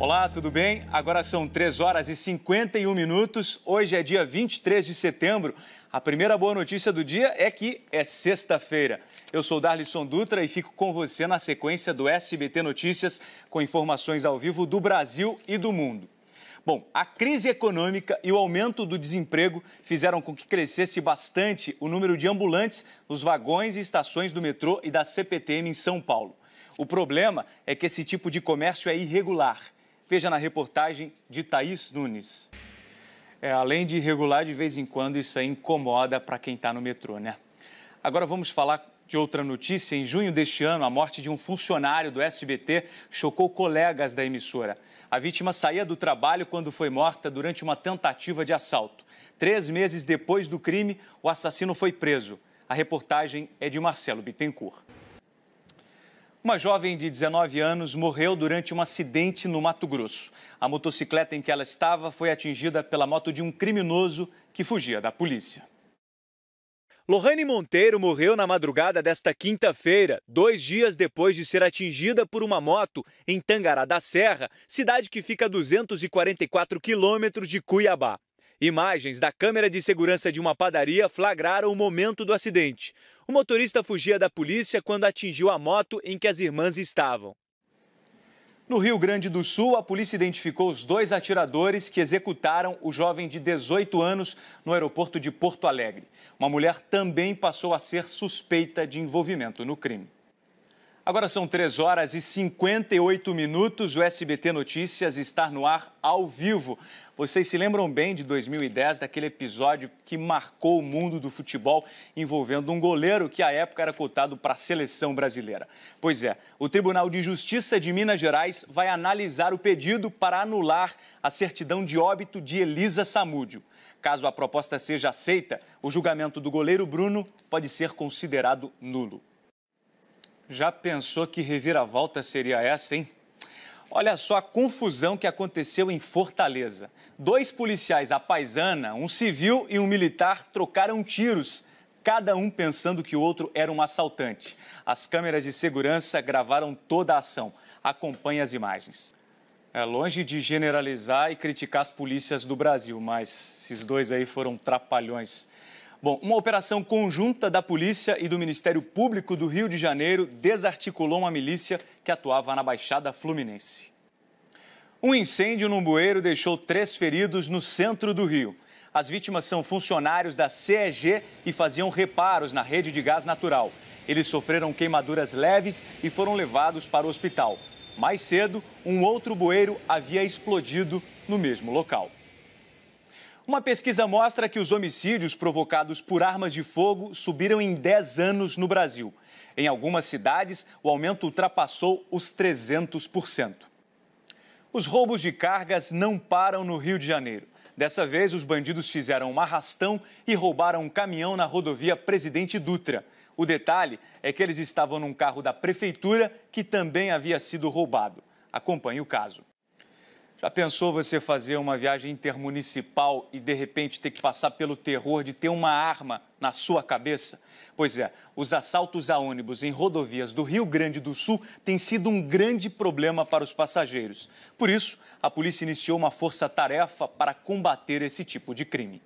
Olá, tudo bem? Agora são 3 horas e 51 minutos. Hoje é dia 23 de setembro. A primeira boa notícia do dia é que é sexta-feira. Eu sou Darlisson Dutra e fico com você na sequência do SBT Notícias, com informações ao vivo do Brasil e do mundo. Bom, a crise econômica e o aumento do desemprego fizeram com que crescesse bastante o número de ambulantes nos vagões e estações do metrô e da CPTM em São Paulo. O problema é que esse tipo de comércio é irregular. Veja na reportagem de Thaís Nunes. Além de irregular, de vez em quando isso aí incomoda para quem está no metrô, né? Agora vamos falar de outra notícia. Em junho deste ano, a morte de um funcionário do SBT chocou colegas da emissora. A vítima saía do trabalho quando foi morta durante uma tentativa de assalto. 3 meses depois do crime, o assassino foi preso. A reportagem é de Marcelo Bittencourt. Uma jovem de 19 anos morreu durante um acidente no Mato Grosso. A motocicleta em que ela estava foi atingida pela moto de um criminoso que fugia da polícia. Lohane Monteiro morreu na madrugada desta quinta-feira, 2 dias depois de ser atingida por uma moto em Tangará da Serra, cidade que fica a 244 quilômetros de Cuiabá. Imagens da câmera de segurança de uma padaria flagraram o momento do acidente. O motorista fugia da polícia quando atingiu a moto em que as irmãs estavam. No Rio Grande do Sul, a polícia identificou os 2 atiradores que executaram o jovem de 18 anos no aeroporto de Porto Alegre. Uma mulher também passou a ser suspeita de envolvimento no crime. Agora são 3 horas e 58 minutos. O SBT Notícias está no ar ao vivo. Vocês se lembram bem de 2010, daquele episódio que marcou o mundo do futebol, envolvendo um goleiro que à época era cotado para a seleção brasileira. Pois é, o Tribunal de Justiça de Minas Gerais vai analisar o pedido para anular a certidão de óbito de Elisa Samúdio. Caso a proposta seja aceita, o julgamento do goleiro Bruno pode ser considerado nulo. Já pensou que reviravolta seria essa, hein? Olha só a confusão que aconteceu em Fortaleza. 2 policiais à paisana, um civil e um militar, trocaram tiros, cada um pensando que o outro era um assaltante. As câmeras de segurança gravaram toda a ação. Acompanhe as imagens. É longe de generalizar e criticar as polícias do Brasil, mas esses 2 aí foram trapalhões. Bom, uma operação conjunta da polícia e do Ministério Público do Rio de Janeiro desarticulou uma milícia que atuava na Baixada Fluminense. Um incêndio num bueiro deixou 3 feridos no centro do Rio. As vítimas são funcionários da CEG e faziam reparos na rede de gás natural. Eles sofreram queimaduras leves e foram levados para o hospital. Mais cedo, um outro bueiro havia explodido no mesmo local. Uma pesquisa mostra que os homicídios provocados por armas de fogo subiram em 10 anos no Brasil. Em algumas cidades, o aumento ultrapassou os 300%. Os roubos de cargas não param no Rio de Janeiro. Dessa vez, os bandidos fizeram um arrastão e roubaram um caminhão na rodovia Presidente Dutra. O detalhe é que eles estavam num carro da prefeitura que também havia sido roubado. Acompanhe o caso. Já pensou você fazer uma viagem intermunicipal e, de repente, ter que passar pelo terror de ter uma arma na sua cabeça? Pois é, os assaltos a ônibus em rodovias do Rio Grande do Sul têm sido um grande problema para os passageiros. Por isso, a polícia iniciou uma força-tarefa para combater esse tipo de crime.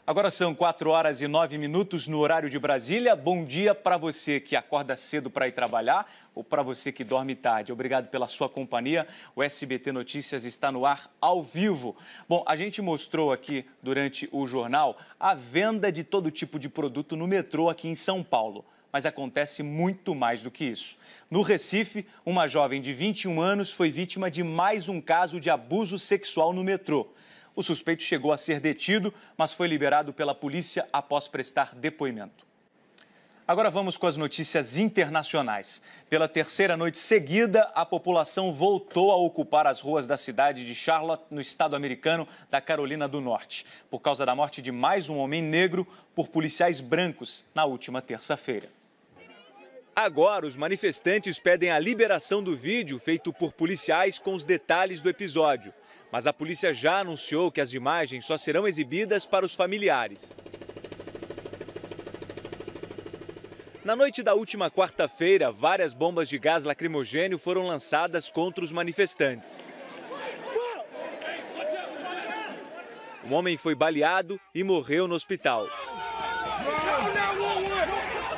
Agora são 4 horas e 9 minutos no horário de Brasília. Bom dia para você que acorda cedo para ir trabalhar ou para você que dorme tarde. Obrigado pela sua companhia. O SBT Notícias está no ar ao vivo. Bom, a gente mostrou aqui durante o jornal a venda de todo tipo de produto no metrô aqui em São Paulo. Mas acontece muito mais do que isso. No Recife, uma jovem de 21 anos foi vítima de mais um caso de abuso sexual no metrô. O suspeito chegou a ser detido, mas foi liberado pela polícia após prestar depoimento. Agora vamos com as notícias internacionais. Pela 3ª noite seguida, a população voltou a ocupar as ruas da cidade de Charlotte, no estado americano da Carolina do Norte, por causa da morte de mais um homem negro por policiais brancos na última terça-feira. Agora, os manifestantes pedem a liberação do vídeo feito por policiais com os detalhes do episódio. Mas a polícia já anunciou que as imagens só serão exibidas para os familiares. Na noite da última quarta-feira, várias bombas de gás lacrimogênio foram lançadas contra os manifestantes. O homem foi baleado e morreu no hospital.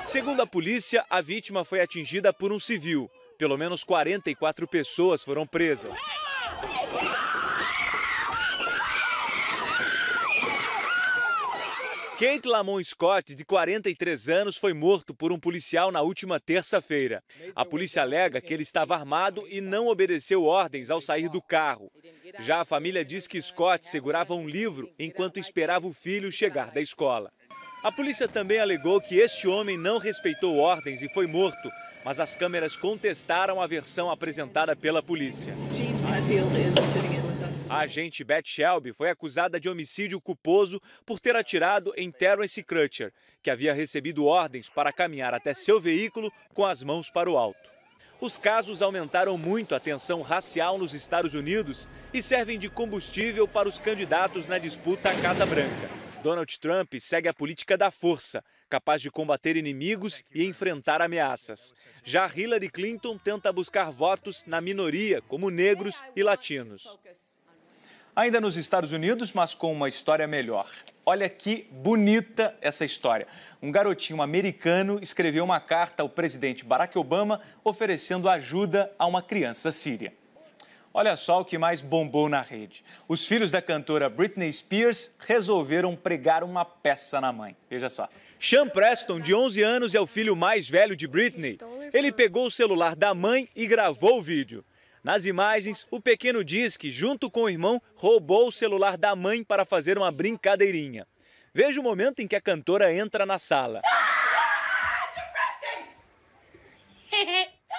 Segundo a polícia, a vítima foi atingida por um civil. Pelo menos 44 pessoas foram presas. Kate Lamont Scott, de 43 anos, foi morto por um policial na última terça-feira. A polícia alega que ele estava armado e não obedeceu ordens ao sair do carro. Já a família diz que Scott segurava um livro enquanto esperava o filho chegar da escola. A polícia também alegou que este homem não respeitou ordens e foi morto, mas as câmeras contestaram a versão apresentada pela polícia. A agente Beth Shelby foi acusada de homicídio culposo por ter atirado em Terence Crutcher, que havia recebido ordens para caminhar até seu veículo com as mãos para o alto. Os casos aumentaram muito a tensão racial nos Estados Unidos e servem de combustível para os candidatos na disputa à Casa Branca. Donald Trump segue a política da força, capaz de combater inimigos e enfrentar ameaças. Já Hillary Clinton tenta buscar votos na minoria, como negros e latinos. Ainda nos Estados Unidos, mas com uma história melhor. Olha que bonita essa história. Um garotinho americano escreveu uma carta ao presidente Barack Obama oferecendo ajuda a uma criança síria. Olha só o que mais bombou na rede. Os filhos da cantora Britney Spears resolveram pregar uma peça na mãe. Veja só. Sean Preston, de 11 anos, é o filho mais velho de Britney. Ele pegou o celular da mãe e gravou o vídeo. Nas imagens, o pequeno diz que, junto com o irmão, roubou o celular da mãe para fazer uma brincadeirinha. Veja o momento em que a cantora entra na sala.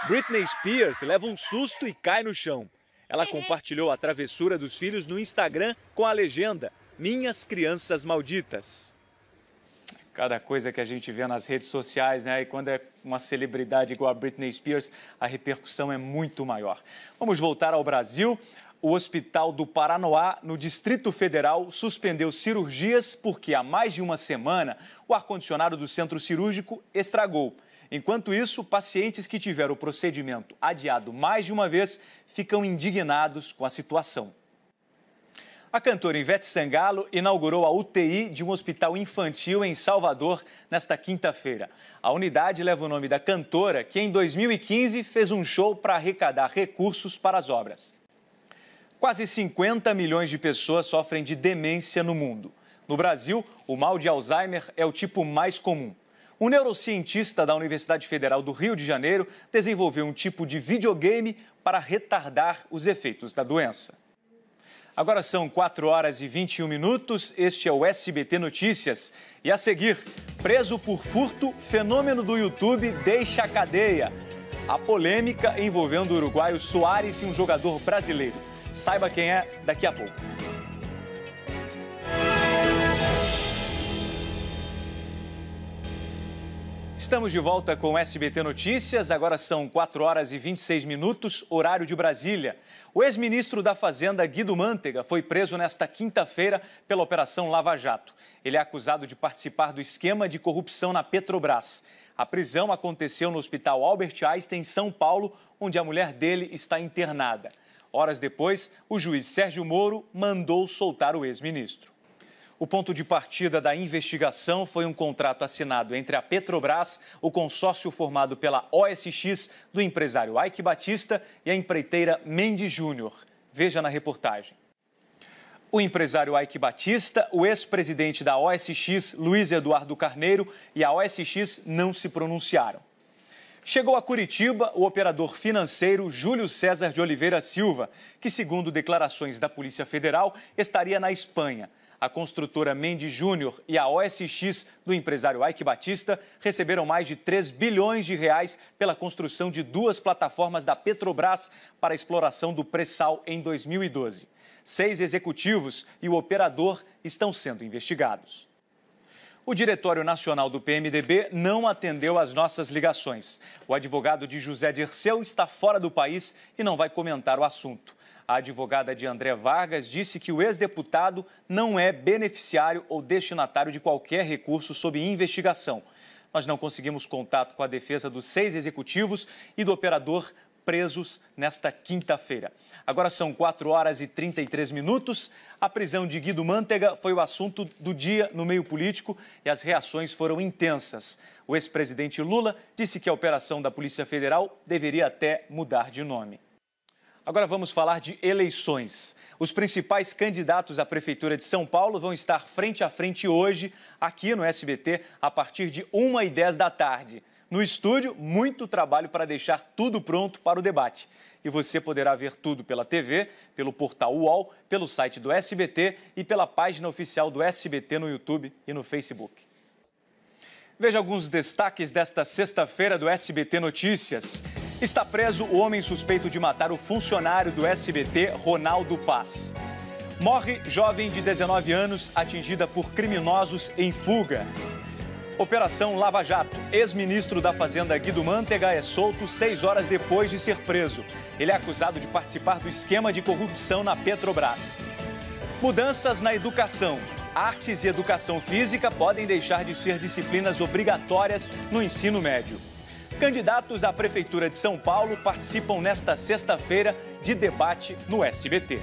Britney Spears leva um susto e cai no chão. Ela compartilhou a travessura dos filhos no Instagram com a legenda: "Minhas crianças malditas". Cada coisa que a gente vê nas redes sociais, né? E quando é uma celebridade igual a Britney Spears, a repercussão é muito maior. Vamos voltar ao Brasil. O Hospital do Paranoá, no Distrito Federal, suspendeu cirurgias porque há mais de uma semana o ar-condicionado do centro cirúrgico estragou. Enquanto isso, pacientes que tiveram o procedimento adiado mais de uma vez ficam indignados com a situação. A cantora Ivete Sangalo inaugurou a UTI de um hospital infantil em Salvador nesta quinta-feira. A unidade leva o nome da cantora, que em 2015 fez um show para arrecadar recursos para as obras. Quase 50 milhões de pessoas sofrem de demência no mundo. No Brasil, o mal de Alzheimer é o tipo mais comum. Um neurocientista da Universidade Federal do Rio de Janeiro desenvolveu um tipo de videogame para retardar os efeitos da doença. Agora são 4 horas e 21 minutos, este é o SBT Notícias. E a seguir, preso por furto, fenômeno do YouTube deixa a cadeia. A polêmica envolvendo o uruguaio Soares e um jogador brasileiro. Saiba quem é daqui a pouco. Estamos de volta com o SBT Notícias, agora são 4 horas e 26 minutos, horário de Brasília. O ex-ministro da Fazenda, Guido Mantega, foi preso nesta quinta-feira pela Operação Lava Jato. Ele é acusado de participar do esquema de corrupção na Petrobras. A prisão aconteceu no Hospital Albert Einstein, em São Paulo, onde a mulher dele está internada. Horas depois, o juiz Sérgio Moro mandou soltar o ex-ministro. O ponto de partida da investigação foi um contrato assinado entre a Petrobras, o consórcio formado pela OSX do empresário Eike Batista e a empreiteira Mendes Júnior. Veja na reportagem. O empresário Eike Batista, o ex-presidente da OSX, Luiz Eduardo Carneiro, e a OSX não se pronunciaram. Chegou a Curitiba o operador financeiro Júlio César de Oliveira Silva, que, segundo declarações da Polícia Federal, estaria na Espanha. A construtora Mendes Júnior e a OSX do empresário Eike Batista receberam mais de 3 bilhões de reais pela construção de 2 plataformas da Petrobras para a exploração do pré-sal em 2012. 6 executivos e o operador estão sendo investigados. O Diretório Nacional do PMDB não atendeu às nossas ligações. O advogado de José Dirceu está fora do país e não vai comentar o assunto. A advogada de André Vargas disse que o ex-deputado não é beneficiário ou destinatário de qualquer recurso sob investigação. Nós não conseguimos contato com a defesa dos 6 executivos e do operador presos nesta quinta-feira. Agora são 4 horas e 33 minutos. A prisão de Guido Mantega foi o assunto do dia no meio político e as reações foram intensas. O ex-presidente Lula disse que a operação da Polícia Federal deveria até mudar de nome. Agora vamos falar de eleições. Os principais candidatos à Prefeitura de São Paulo vão estar frente a frente hoje, aqui no SBT, a partir de 1h10 da tarde. No estúdio, muito trabalho para deixar tudo pronto para o debate. E você poderá ver tudo pela TV, pelo portal UOL, pelo site do SBT e pela página oficial do SBT no YouTube e no Facebook. Veja alguns destaques desta sexta-feira do SBT Notícias. Está preso o homem suspeito de matar o funcionário do SBT, Ronaldo Paz. Morre jovem de 19 anos atingida por criminosos em fuga. Operação Lava Jato. Ex-ministro da Fazenda Guido Mantega é solto 6 horas depois de ser preso. Ele é acusado de participar do esquema de corrupção na Petrobras. Mudanças na educação. Artes e educação física podem deixar de ser disciplinas obrigatórias no ensino médio. Candidatos à Prefeitura de São Paulo participam nesta sexta-feira de debate no SBT.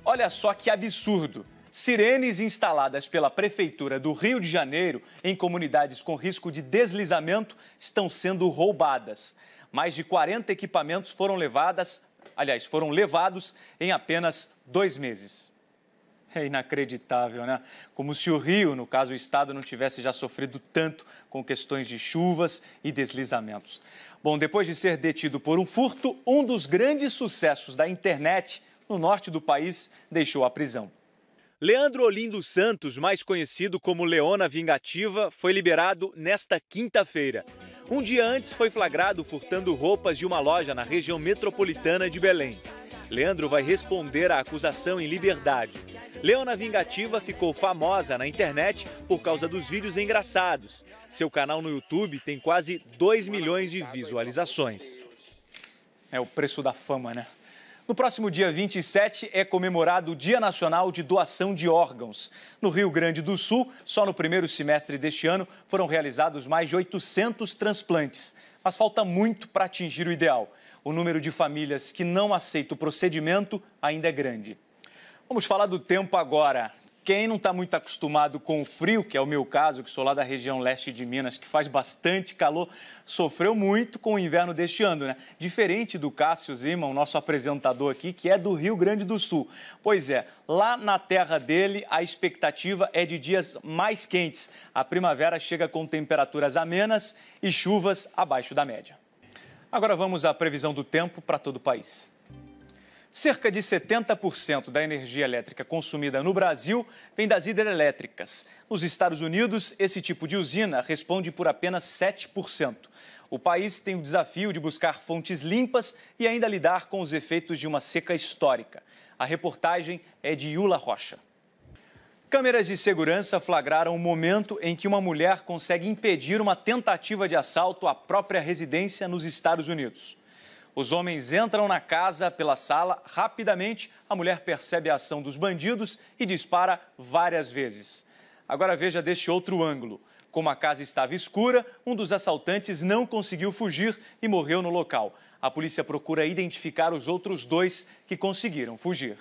Olha só que absurdo! Sirenes instaladas pela Prefeitura do Rio de Janeiro em comunidades com risco de deslizamento estão sendo roubadas. Mais de 40 equipamentos foram levados em apenas 2 meses. É inacreditável, né? Como se o Rio, no caso o estado, não tivesse já sofrido tanto com questões de chuvas e deslizamentos. Bom, depois de ser detido por um furto, um dos grandes sucessos da internet no norte do país deixou a prisão. Leandro Olindo Santos, mais conhecido como Leona Vingativa, foi liberado nesta quinta-feira. Um dia antes foi flagrado furtando roupas de uma loja na região metropolitana de Belém. Leandro vai responder à acusação em liberdade. Leona Vingativa ficou famosa na internet por causa dos vídeos engraçados. Seu canal no YouTube tem quase 2 milhões de visualizações. É o preço da fama, né? No próximo dia 27 é comemorado o Dia Nacional de Doação de Órgãos. No Rio Grande do Sul, só no primeiro semestre deste ano, foram realizados mais de 800 transplantes. Mas falta muito para atingir o ideal. O número de famílias que não aceita o procedimento ainda é grande. Vamos falar do tempo agora. Quem não está muito acostumado com o frio, que é o meu caso, que sou lá da região leste de Minas, que faz bastante calor, sofreu muito com o inverno deste ano, né? Diferente do Cássio Zima, o nosso apresentador aqui, que é do Rio Grande do Sul. Pois é, lá na terra dele, a expectativa é de dias mais quentes. A primavera chega com temperaturas amenas e chuvas abaixo da média. Agora vamos à previsão do tempo para todo o país. Cerca de 70% da energia elétrica consumida no Brasil vem das hidrelétricas. Nos Estados Unidos, esse tipo de usina responde por apenas 7%. O país tem o desafio de buscar fontes limpas e ainda lidar com os efeitos de uma seca histórica. A reportagem é de Yula Rocha. Câmeras de segurança flagraram o momento em que uma mulher consegue impedir uma tentativa de assalto à própria residência nos Estados Unidos. Os homens entram na casa pela sala. Rapidamente, a mulher percebe a ação dos bandidos e dispara várias vezes. Agora veja deste outro ângulo. Como a casa estava escura, um dos assaltantes não conseguiu fugir e morreu no local. A polícia procura identificar os outros 2 que conseguiram fugir.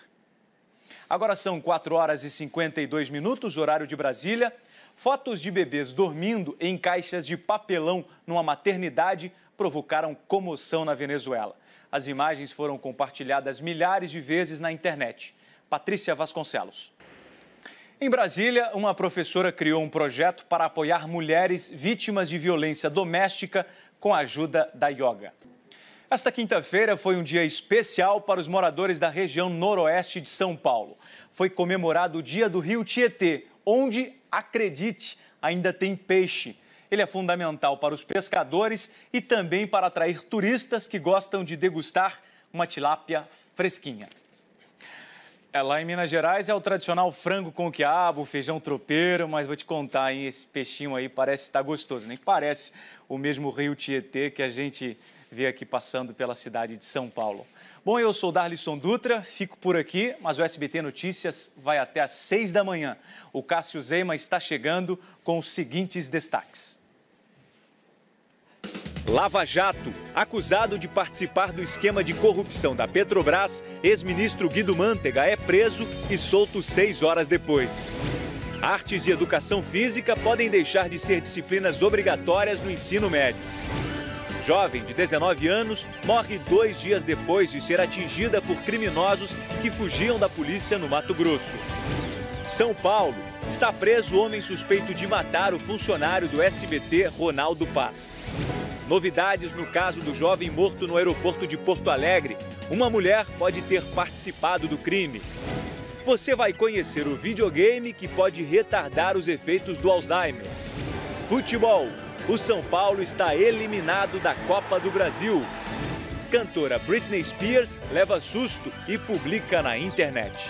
Agora são 4 horas e 52 minutos, horário de Brasília. Fotos de bebês dormindo em caixas de papelão numa maternidade provocaram comoção na Venezuela. As imagens foram compartilhadas milhares de vezes na internet. Patrícia Vasconcelos. Em Brasília, uma professora criou um projeto para apoiar mulheres vítimas de violência doméstica com a ajuda da yoga. Esta quinta-feira foi um dia especial para os moradores da região noroeste de São Paulo. Foi comemorado o Dia do Rio Tietê, onde, acredite, ainda tem peixe. Ele é fundamental para os pescadores e também para atrair turistas que gostam de degustar uma tilápia fresquinha. Lá em Minas Gerais é o tradicional frango com quiabo, feijão tropeiro, mas vou te contar, hein, esse peixinho aí parece estar gostoso. Nem parece o mesmo Rio Tietê que a gente vê aqui passando pela cidade de São Paulo. Bom, eu sou Darlisson Dutra, fico por aqui, mas o SBT Notícias vai até às 6 da manhã. O Cássio Zema está chegando com os seguintes destaques. Lava Jato. Acusado de participar do esquema de corrupção da Petrobras, ex-ministro Guido Mantega é preso e solto 6 horas depois. Artes e educação física podem deixar de ser disciplinas obrigatórias no ensino médio. Jovem de 19 anos morre 2 dias depois de ser atingida por criminosos que fugiam da polícia no Mato Grosso. São Paulo. Está preso o homem suspeito de matar o funcionário do SBT, Ronaldo Paz. Novidades no caso do jovem morto no aeroporto de Porto Alegre. Uma mulher pode ter participado do crime. Você vai conhecer o videogame que pode retardar os efeitos do Alzheimer. Futebol. O São Paulo está eliminado da Copa do Brasil. Cantora Britney Spears leva susto e publica na internet.